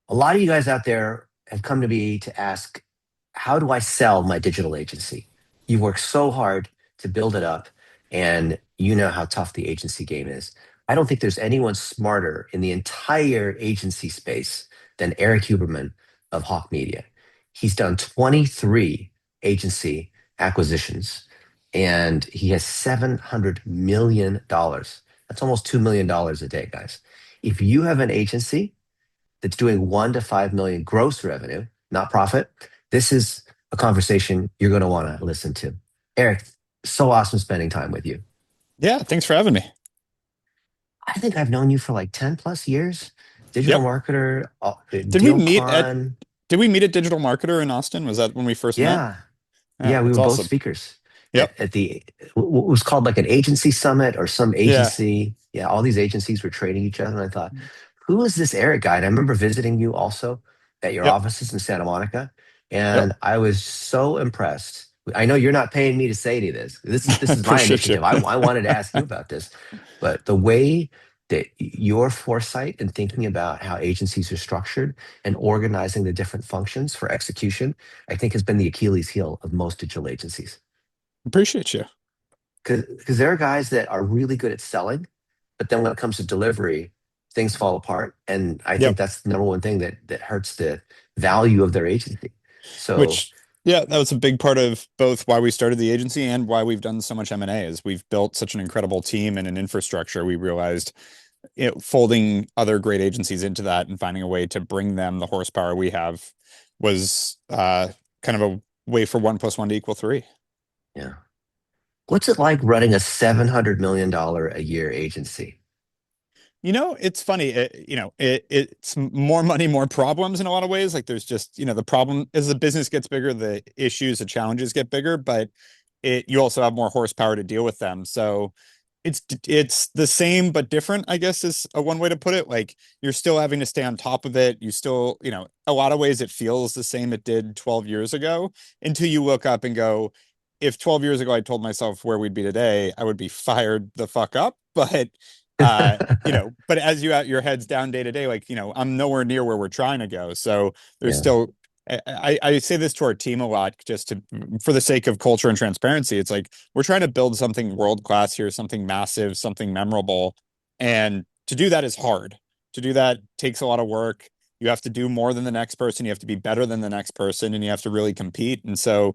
A lot of you guys out there have come to me to ask, how do I sell my digital agency? You worked so hard to build it up, and you know how tough the agency game is. I don't think there's anyone smarter in the entire agency space than Erik Huberman of Hawke Media. He's done 23 agency acquisitions, and he has $700 million. That's almost $2 million a day, guys. If you have an agency that's doing 1 to 5 million gross revenue, not profit, this is a conversation you're going to want to listen to. Erik, so awesome spending time with you. Yeah, thanks for having me. I think I've known you for like 10 plus years. Digital Yep. marketer, Did we deal meet at con. did we meet at Digital Marketer in Austin? Was that when we first met? Yeah. Yeah, Yeah, we that's were both awesome. speakers Yep. at the, what was called like an agency summit or some Yeah. agency. Yeah, all these agencies were trading each other. And I thought, who is this Erik guy? And I remember visiting you also at your Yep. offices in Santa Monica. Yep. And I was so impressed. I know you're not paying me to say any of this. This is my Appreciate you. initiative. I wanted to ask you about this. But the way that your foresight and thinking about how agencies are structured and organizing the different functions for execution, I think has been the Achilles heel of most digital agencies. Appreciate you. Because there are guys that are really good at selling, but then when it comes to delivery, things fall apart. And I think Yep. that's the number one thing that hurts the value of their agency. So Which yeah, that was a big part of both why we started the agency and why we've done so much M&A is we've built such an incredible team and an infrastructure. We realized folding other great agencies into that and finding a way to bring them the horsepower we have was kind of a way for 1 + 1 to equal 3. yeah, what's it like running a $700 million a year agency? It's funny. It's more money, more problems in a lot of ways. Like there's just, the problem as the business gets bigger, the issues, the challenges get bigger, but you also have more horsepower to deal with them. So it's the same but different, I guess is a one way to put it. Like you're still having to stay on top of it. You still, a lot of ways it feels the same it did 12 years ago until you look up and go, if 12 years ago I told myself where we'd be today, I would be fired the fuck up. But as you out your heads down day to day, like, I'm nowhere near where we're trying to go. So there's Yeah. still I say this to our team a lot just to for the sake of culture and transparency. It's like we're trying to build something world class here, something massive, something memorable. And to do that is hard. To do that takes a lot of work. You have to do more than the next person. You have to be better than the next person, and you have to really compete. And so,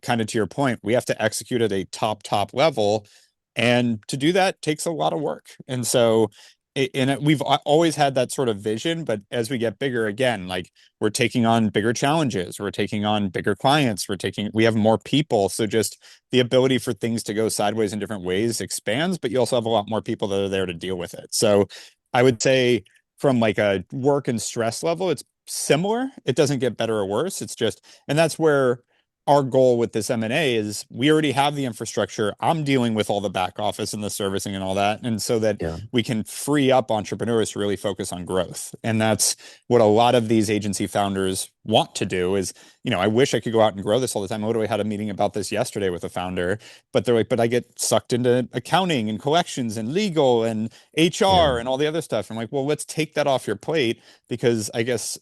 kind of to your point, we have to execute at a top level. And to do that takes a lot of work. And so, we've always had that sort of vision, but as we get bigger again, like we're taking on bigger challenges, we're taking on bigger clients, we have more people. So just the ability for things to go sideways in different ways expands, but you also have a lot more people that are there to deal with it. So I would say from like a work and stress level, it's similar. It doesn't get better or worse. It's just, and that's where our goal with this M&A is we already have the infrastructure. I'm dealing with all the back office and the servicing and all that. And so that Yeah. we can free up entrepreneurs to really focus on growth. And that's what a lot of these agency founders want to do is, I wish I could go out and grow this all the time. I literally had a meeting about this yesterday with a founder, but they're like, but I get sucked into accounting and collections and legal and Yeah. HR and all the other stuff. I'm like, well, let's take that off your plate because I guess,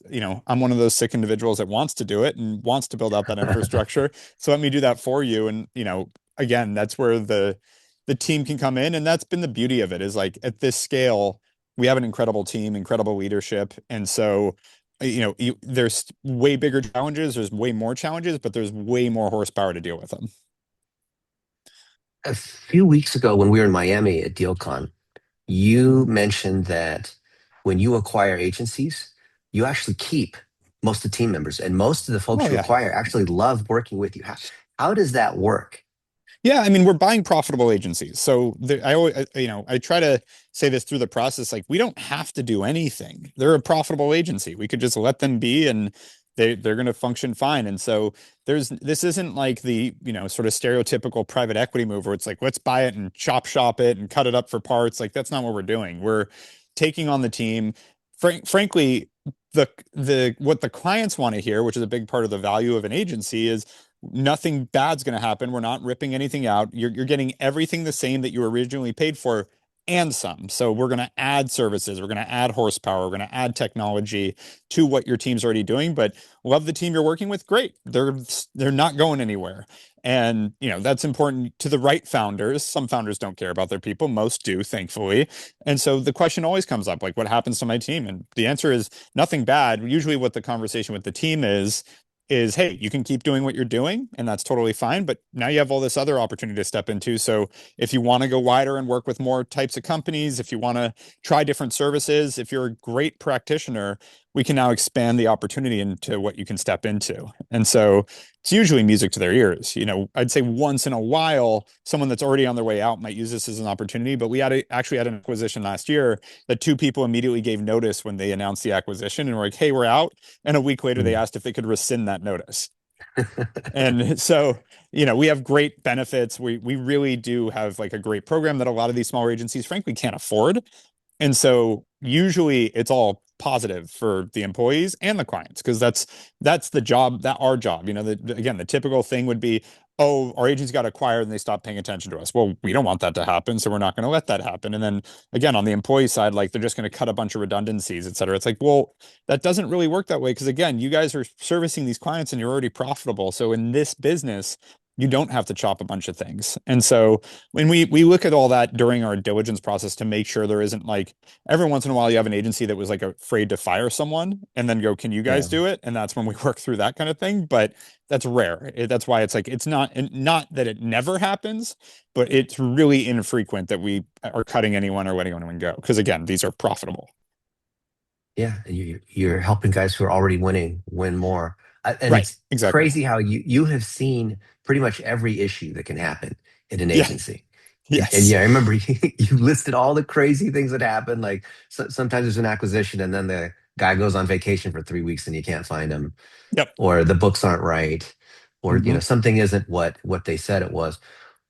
I'm one of those sick individuals that wants to do it and wants to build out that infrastructure. So let me do that for you. And, again, that's where the team can come in. And that's been the beauty of it is like at this scale, we have an incredible team, incredible leadership. And so, there's way bigger challenges, there's way more challenges, but there's way more horsepower to deal with them. A few weeks ago, when we were in Miami at DealCon, you mentioned that when you acquire agencies, you actually keep most of the team members, and most of the Oh, folks you yeah. acquire actually love working with you. How does that work? Yeah, I mean, we're buying profitable agencies. So I always, I try to say this through the process, like we don't have to do anything. They're a profitable agency. We could just let them be and they're going to function fine. And so this isn't like the, sort of stereotypical private equity move where it's like, let's buy it and chop shop it and cut it up for parts. Like that's not what we're doing. We're taking on the team. Frankly, the what the clients want to hear, which is a big part of the value of an agency, is nothing bad's going to happen. We're not ripping anything out. You're getting everything the same that you originally paid for, and some. So we're going to add services, we're going to add horsepower, we're going to add technology to what your team's already doing. But love the team you're working with, great. They're not going anywhere. And that's important to the right founders. Some founders don't care about their people, most do, thankfully. And so the question always comes up, like, what happens to my team? And the answer is nothing bad. Usually what the conversation with the team is, hey, you can keep doing what you're doing, and that's totally fine. But now you have all this other opportunity to step into. So if you want to go wider and work with more types of companies, if you want to try different services, if you're a great practitioner, we can now expand the opportunity into what you can step into. And so it's usually music to their ears. I'd say once in a while, someone that's already on their way out might use this as an opportunity. But we actually had an acquisition last year that two people immediately gave notice when they announced the acquisition and were like, hey, we're out. And a week later, they Mm. asked if they could rescind that notice. And so, we have great benefits. We really do have like a great program that a lot of these smaller agencies, frankly, can't afford. And so usually it's all positive for the employees and the clients because that's the job, that our job. Again, the typical thing would be, oh, our agents got acquired and they stopped paying attention to us. Well, we don't want that to happen, so we're not going to let that happen. And then again, on the employee side, like they're just going to cut a bunch of redundancies, et cetera. It's like, well, that doesn't really work that way because again, you guys are servicing these clients and you're already profitable. So in this business, you don't have to chop a bunch of things. And so when we look at all that during our diligence process to make sure there isn't like every once in a while you have an agency that was like afraid to fire someone and then go, can you guys Yeah. do it? And that's when we work through that kind of thing. But that's rare. That's why it's like it's not that it never happens, but it's really infrequent that we are cutting anyone or letting anyone go. Because again, these are profitable. Yeah, and you're helping guys who are already winning win more. And Right. it's Exactly. crazy how you have seen pretty much every issue that can happen in an Yeah. agency. And Yes. yeah, I remember you listed all the crazy things that happen. Like sometimes there's an acquisition and then the guy goes on vacation for 3 weeks and you can't find him, Yep. or the books aren't right, or Hmm. something isn't what they said it was.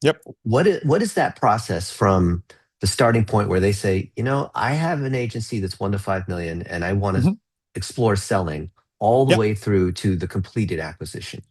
Yep. What is that process from the starting point where they say, I have an agency that's 1 to 5 million and I want to Hmm. explore selling all the Yep. way through to the completed acquisition?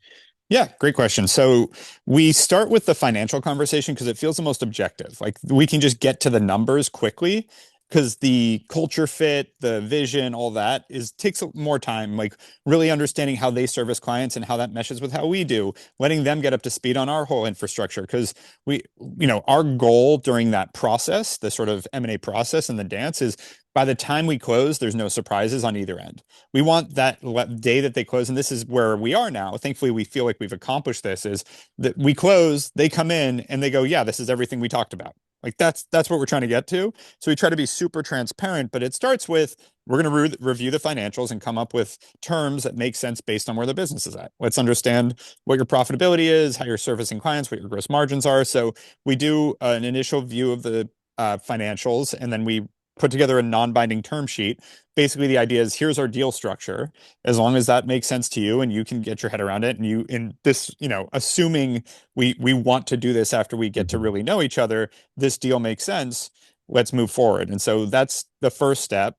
Yeah, great question. So we start with the financial conversation because it feels the most objective. Like we can just get to the numbers quickly because the culture fit, the vision, all that is takes more time, like really understanding how they service clients and how that meshes with how we do, letting them get up to speed on our whole infrastructure. Because our goal during that process, the sort of M&A process and the dance is by the time we close, there's no surprises on either end. We want that day that they close, and this is where we are now. Thankfully, we feel like we've accomplished this, is that we close, they come in and they go, yeah, this is everything we talked about. Like that's what we're trying to get to. So we try to be super transparent, but it starts with we're going to review the financials and come up with terms that make sense based on where the business is at. Let's understand what your profitability is, how you're servicing clients, what your gross margins are. So we do an initial view of the financials, and then we put together a non-binding term sheet. Basically, the idea is here's our deal structure. As long as that makes sense to you and you can get your head around it, and you in this, assuming we want to do this after we get to Mhm. really know each other, this deal makes sense. Let's move forward. And so that's the first step.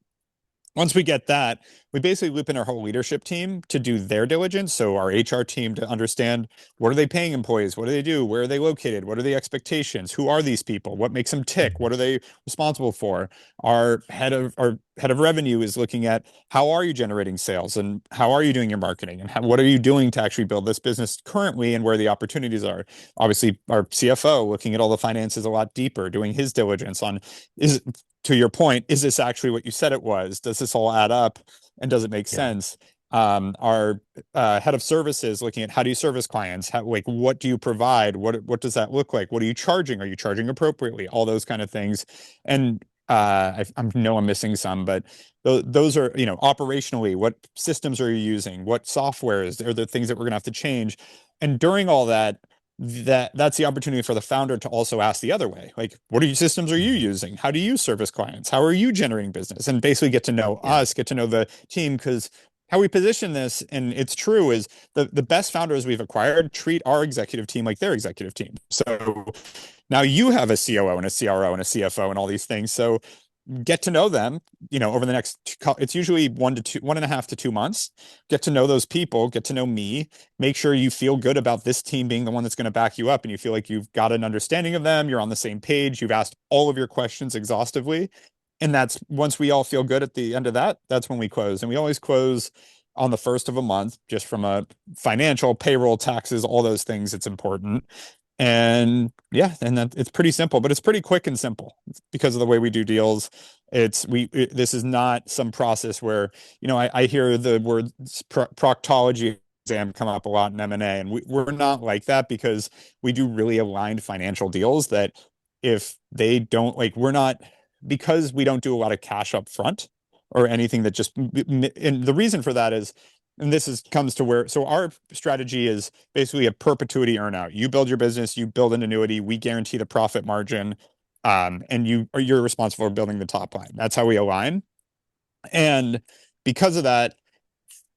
Once we get that, we basically loop in our whole leadership team to do their diligence. So our HR team to understand what are they paying employees? What do they do? Where are they located? What are the expectations? Who are these people? What makes them tick? What are they responsible for? Our head of revenue is looking at how are you generating sales and how are you doing your marketing and what are you doing to actually build this business currently and where the opportunities are. Obviously, our CFO looking at all the finances a lot deeper, doing his diligence on is to your point, is this actually what you said it was? Does this all add up? And does it make Yeah. sense? Our head of services looking at how do you service clients? Like, what do you provide? What does that look like? What are you charging? Are you charging appropriately? All those kind of things. And I know I'm missing some, but those are, operationally, what systems are you using? What software are the things that we're going to have to change? And during all that, that's the opportunity for the founder to also ask the other way, like what are you systems are you Mhm. using, how do you service clients, how are you generating business, and basically get to know Yeah. us, get to know the team. Because how we position this, and it's true, is the best founders we've acquired treat our executive team like their executive team. So now you have a COO and a CRO and a CFO and all these things. So get to know them, over the next, it's usually 1.5 to 2 months. Get to know those people, get to know me, make sure you feel good about this team being the one that's going to back you up and you feel like you've got an understanding of them, you're on the same page, you've asked all of your questions exhaustively. And that's once we all feel good at the end of that, that's when we close. And we always close on the first of a month, just from a financial, payroll, taxes, all those things. It's important. And yeah, and that it's pretty simple, but it's pretty quick and simple because of the way we do deals. This is not some process where, I hear the word proctology exam come up a lot in M&A, and we're not like that because we do really aligned financial deals that if they don't like, we're not, because we don't do a lot of cash up front or anything that just, and the reason for that is, and this is comes to where, so our strategy is basically a perpetuity earnout. You build your business, you build an annuity, we guarantee the profit margin, and you're responsible for building the top line. That's how we align. And because of that,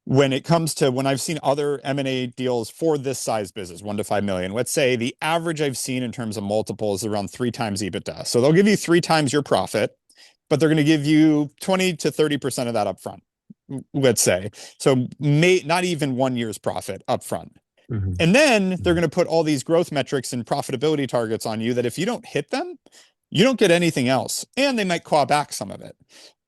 when I've seen other M&A deals for this size business, 1 to 5 million, let's say the average I've seen in terms of multiples is around 3 times EBITDA. So they'll give you 3 times your profit, but they're going to give you 20 to 30% of that upfront, let's say. So not even 1 year's profit upfront. Mhm. And then they're going to put all these growth metrics and profitability targets on you that if you don't hit them, you don't get anything else. And they might claw back some of it.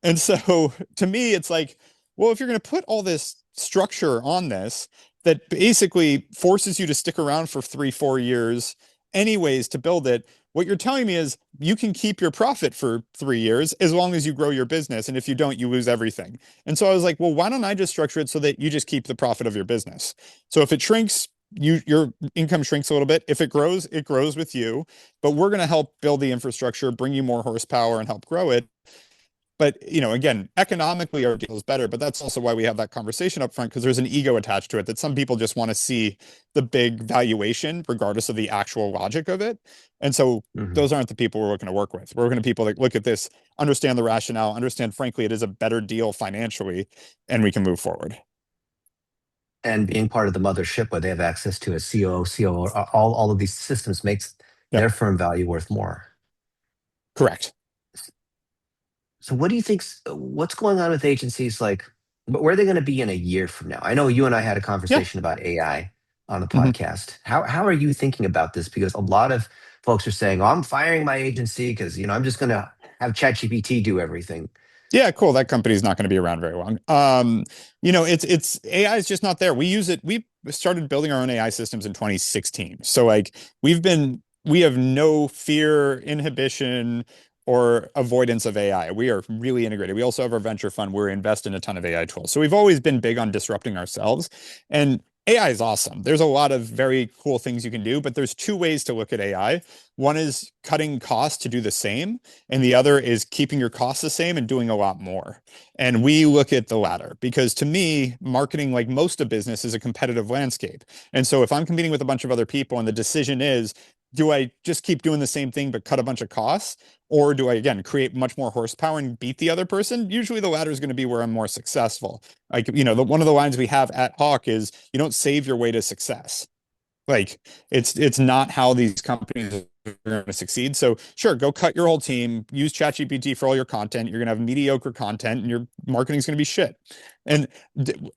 And so to me, it's like, well, if you're going to put all this structure on this that basically forces you to stick around for 3, 4 years anyways to build it, what you're telling me is you can keep your profit for 3 years as long as you grow your business. And if you don't, you lose everything. And so I was like, well, why don't I just structure it so that you just keep the profit of your business? So if it shrinks, your income shrinks a little bit. If it grows with you, but we're going to help build the infrastructure, bring you more horsepower and help grow it. But, again, economically our deal is better, but that's also why we have that conversation up front, because there's an ego attached to it that some people just want to see the big valuation regardless of the actual logic of it. And so Mhm. those aren't the people we're looking to work with. We're looking at people that look at this, understand the rationale, understand, frankly, it is a better deal financially, and we can move forward. And being part of the mothership where they have access to a COO, COO, all of these systems makes Yep. their firm value worth more. Correct. So what do you think, what's going on with agencies like, where are they going to be in a year from now? I know you and I had a Yeah. conversation about AI on the Mhm. podcast. How are you thinking about this? Because a lot of folks are saying, "Oh, I'm firing my agency because, I'm just going to have ChatGPT do everything." Yeah, cool. That company's not going to be around very long. It's AI is just not there. We use it. We started building our own AI systems in 2016. So like we have no fear, inhibition, or avoidance of AI. We are really integrated. We also have our venture fund where we invest in a ton of AI tools. So we've always been big on disrupting ourselves. And AI is awesome. There's a lot of very cool things you can do, but there's two ways to look at AI. One is cutting costs to do the same, and the other is keeping your costs the same and doing a lot more. And we look at the latter because to me, marketing, like most of business, is a competitive landscape. And so if I'm competing with a bunch of other people and the decision is, do I just keep doing the same thing but cut a bunch of costs? Or do I, again, create much more horsepower and beat the other person? Usually the latter is going to be where I'm more successful. Like, one of the lines we have at Hawke is you don't save your way to success. Like it's not how these companies are going to succeed. So sure, go cut your whole team, use ChatGPT for all your content. You're going to have mediocre content and your marketing is going to be shit. And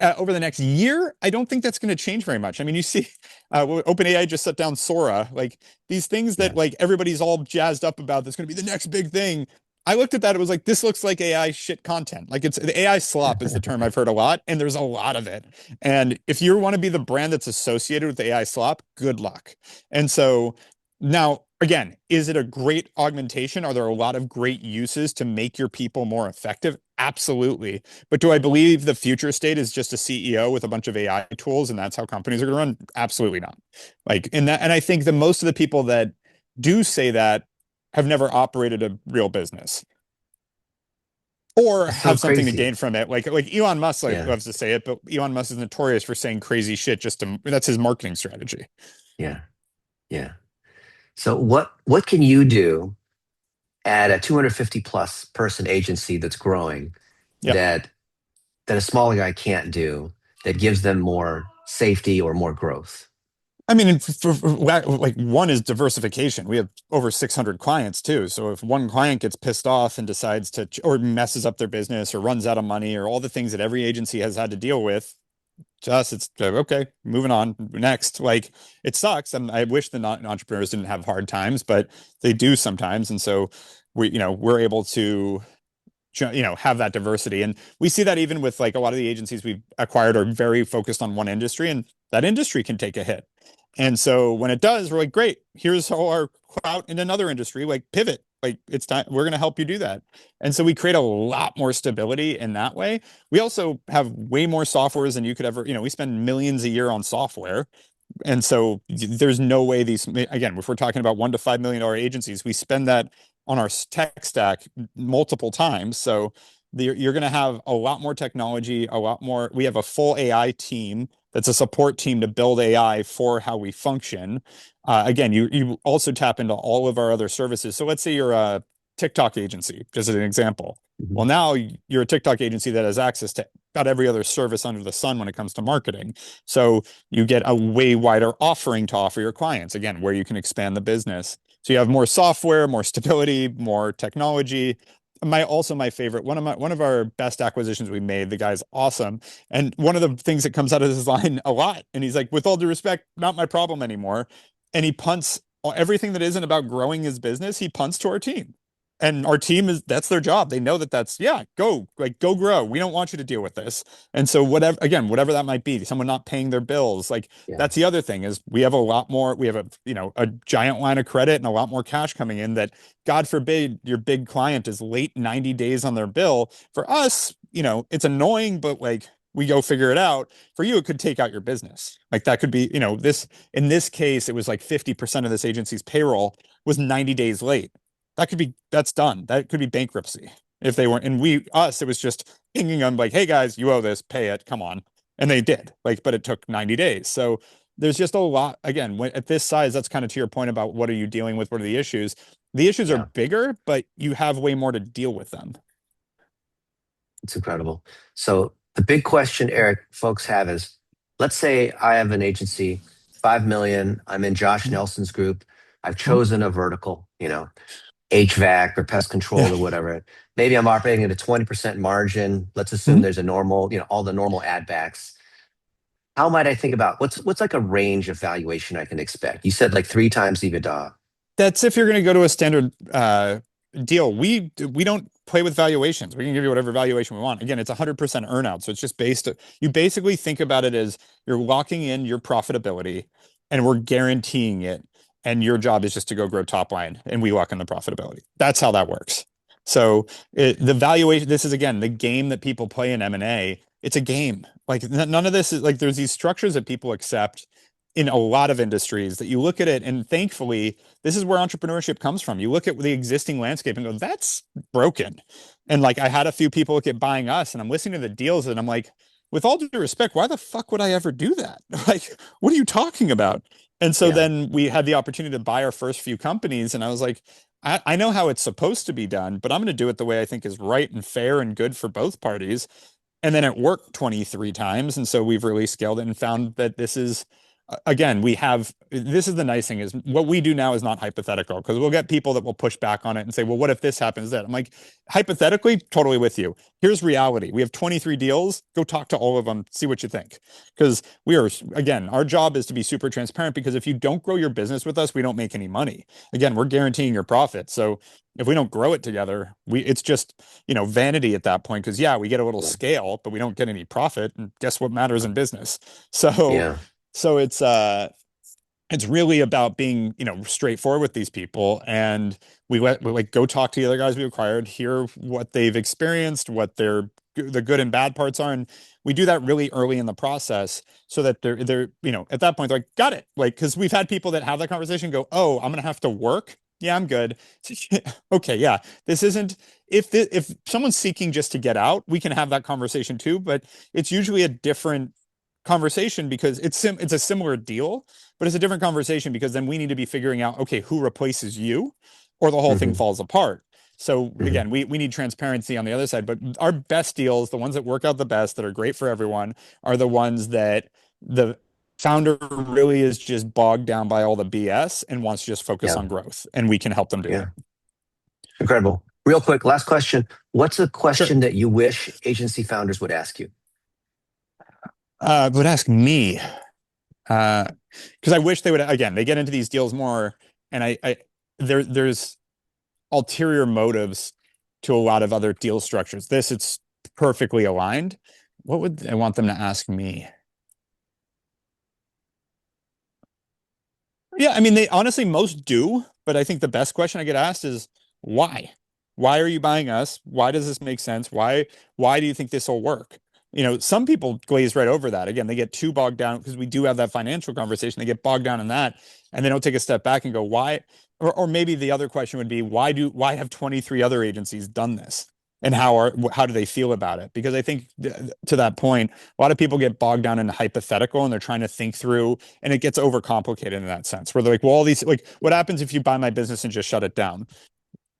over the next year, I don't think that's going to change very much. I mean, you see, OpenAI just shut down Sora. Like these things that Yeah. like everybody's all jazzed up about, that's going to be the next big thing. I looked at that. It was like, this looks like AI shit content. Like it's the AI slop is the term I've heard a lot, and there's a lot of it. And if you want to be the brand that's associated with AI slop, good luck. And so now, again, is it a great augmentation? Are there a lot of great uses to make your people more effective? Absolutely. But do I believe the future state is just a CEO with a bunch of AI tools and that's how companies are going to run? Absolutely not. And I think that most of the people that do say that have never operated a real business or It's so have something to crazy. gain from it. Like Elon Musk Yeah. loves to say it, but Elon Musk is notorious for saying crazy shit that's his marketing strategy. Yeah. Yeah. So what can you do at a 250 plus person agency that's growing Yep. that a smaller guy can't do that gives them more safety or more growth? I mean, like one is diversification. We have over 600 clients too. So if one client gets pissed off and decides to, or messes up their business or runs out of money or all the things that every agency has had to deal with, to us, it's okay, moving on next. Like it sucks. And I wish the non entrepreneurs didn't have hard times, but they do sometimes. And so we're able to have that diversity. And we see that even with like a lot of the agencies we've acquired are very focused on one industry, and that industry can take a hit. And so when it does, we're like, great, here's how our clout in another industry, like pivot. Like it's time, we're going to help you do that. And so we create a lot more stability in that way. We also have way more softwares than you could ever, we spend millions a year on software. And so there's no way these, again, if we're talking about $1 to $5 million agencies, we spend that on our tech stack multiple times. So you're going to have a lot more technology, a lot more. We have a full AI team that's a support team to build AI for how we function. Again, you also tap into all of our other services. So let's say you're a TikTok agency, just as an example. Mhm. Well, now you're a TikTok agency that has access to about every other service under the sun when it comes to marketing. So you get a way wider offering to offer your clients, again, where you can expand the business. So you have more software, more stability, more technology. My favorite, one of our best acquisitions we made, the guy's awesome. And one of the things that comes out of this line a lot, and he's like, with all due respect, not my problem anymore. And he punts everything that isn't about growing his business, he punts to our team. And our team that's their job. They know that yeah, go grow. We don't want you to deal with this. And so whatever that might be, someone not paying their bills, like Yeah. that's the other thing is we have a lot more, we have a giant line of credit and a lot more cash coming in that God forbid your big client is late 90 days on their bill. For us, it's annoying, but like we go figure it out. For you, it could take out your business. Like that could be, in this case, it was like 50% of this agency's payroll was 90 days late. That's done. That could be bankruptcy if they weren't. And it was just pinging them like, hey guys, you owe this, pay it, come on. And they did, like, but it took 90 days. So there's just a lot. Again, at this size, that's kind of to your point about what are you dealing with? What are the issues? The issues are Yeah. bigger, but you have way more to deal with them. It's incredible. So the big question, Eric, folks have is, let's say I have an agency, 5 million. I'm in Josh Nelson's group. I've Mhm. chosen a vertical, HVAC or pest Yeah. control or whatever. Maybe I'm operating at a 20% margin. Let's assume Mhm. there's a normal, all the normal add backs. How might I think about what's like a range of valuation I can expect? You said like 3 times EBITDA. That's if you're going to go to a standard deal. We don't play with valuations. We can give you whatever valuation we want. Again, it's 100% earnout. So it's just you basically think about it as you're locking in your profitability and we're guaranteeing it. And your job is just to go grow top line and we lock in the profitability. That's how that works. So the valuation, this is again, the game that people play in M&A. It's a game. Like none of this is like there's these structures that people accept in a lot of industries that you look at it and thankfully this is where entrepreneurship comes from. You look at the existing landscape and go, that's broken. And like I had a few people look at buying us and I'm listening to the deals and I'm like, with all due respect, why the fuck would I ever do that? Like, what are you talking about? And so Yeah. then we had the opportunity to buy our first few companies and I was like, I know how it's supposed to be done, but I'm going to do it the way I think is right and fair and good for both parties. And then it worked 23 times. And so we've really scaled it and found that this is, again, this is the nice thing is what we do now is not hypothetical because we'll get people that will push back on it and say, well, what if this happens then? I'm like, hypothetically, totally with you. Here's reality. We have 23 deals. Go talk to all of them, see what you think. Because again, our job is to be super transparent because if you don't grow your business with us, we don't make any money. Again, we're guaranteeing your profit. So if we don't grow it together, it's just vanity at that point because yeah, we get a little Yeah. scale, but we don't get any profit. And guess what matters in business? So Yeah. so it's really about being straightforward with these people and we like go talk to the other guys we acquired, hear what they've experienced, what the good and bad parts are, and we do that really early in the process so that they're at that point they're like got it, like because we've had people that have that conversation go, oh, I'm gonna have to work. Yeah, I'm good. Okay, yeah, this isn't if someone's seeking just to get out, we can have that conversation too, but it's usually a different conversation because it's a similar deal, but it's a different conversation because then we need to be figuring out, okay, who replaces you or the whole thing Hmm. falls apart. So Hmm. again, we need transparency on the other side, but our best deals, the ones that work out the best, that are great for everyone, are the ones that the founder really is just bogged down by all the BS and wants to just focus Yeah. on growth, and we can help them do Yeah. that. Incredible. Real quick, last question. What's a Sure. question that you wish agency founders would ask you? Would ask me, because I wish they would, again, they get into these deals more, and there's ulterior motives to a lot of other deal structures. This, it's perfectly aligned. What would I want them to ask me? Yeah, I mean, they honestly most do, but I think the best question I get asked is why? Why are you buying us? Why does this make sense? Why do you think this will work? Some people glaze right over that. Again, they get too bogged down because we do have that financial conversation. They get bogged down in that and they don't take a step back and go, why? Or maybe the other question would be, why have 23 other agencies done this? And how do they feel about it? Because I think to that point, a lot of people get bogged down in hypothetical and they're trying to think through, and it gets overcomplicated in that sense where they're like, well, all these, like, what happens if you buy my business and just shut it down?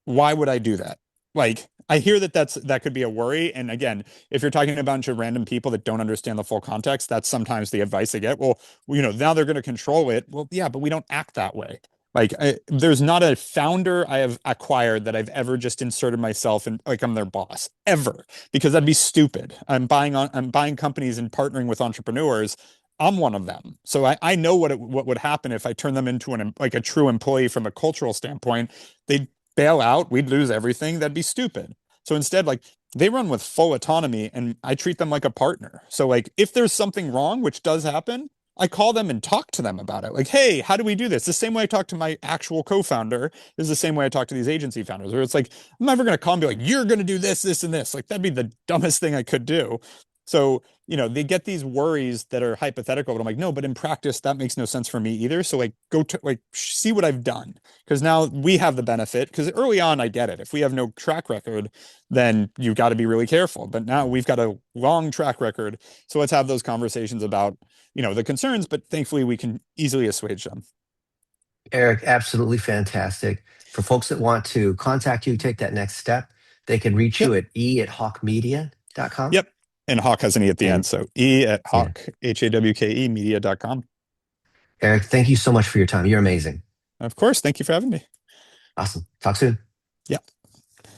Why would I do that? Like, I hear that could be a worry. And again, if you're talking about a bunch of random people that don't understand the full context, that's sometimes the advice they get. Well, now they're going to control it. Well, yeah, but we don't act that way. Like, there's not a founder I have acquired that I've ever just inserted myself in, like I'm their boss ever, because that'd be stupid. I'm buying companies and partnering with entrepreneurs. I'm one of them. So I know what would happen if I turn them into like a true employee from a cultural standpoint. They'd bail out, we'd lose everything. That'd be stupid. So instead, like, they run with full autonomy and I treat them like a partner. So, like, if there's something wrong, which does happen, I call them and talk to them about it. Like, hey, how do we do this? The same way I talk to my actual co-founder is the same way I talk to these agency founders, where it's like, I'm never going to call and be like, you're going to do this, this, and this. Like, that'd be the dumbest thing I could do. So, they get these worries that are hypothetical, but I'm like, no, but in practice, that makes no sense for me either. So, like, go to, like, see what I've done. Because now we have the benefit. Because early on, I get it. If we have no track record, then you've got to be really careful. But now we've got a long track record. So let's have those conversations about, the concerns, but thankfully we can easily assuage them. Erik, absolutely fantastic. For folks that want to contact you, take that next step, they can reach Yep. you at e@hawkemedia.com. Yep. And Hawke has an E at the end. And So E at yeah, Hawke, HAWKE media.com. Erik, thank you so much for your time. You're amazing. Of course. Thank you for having me. Awesome. Talk soon. Yeah.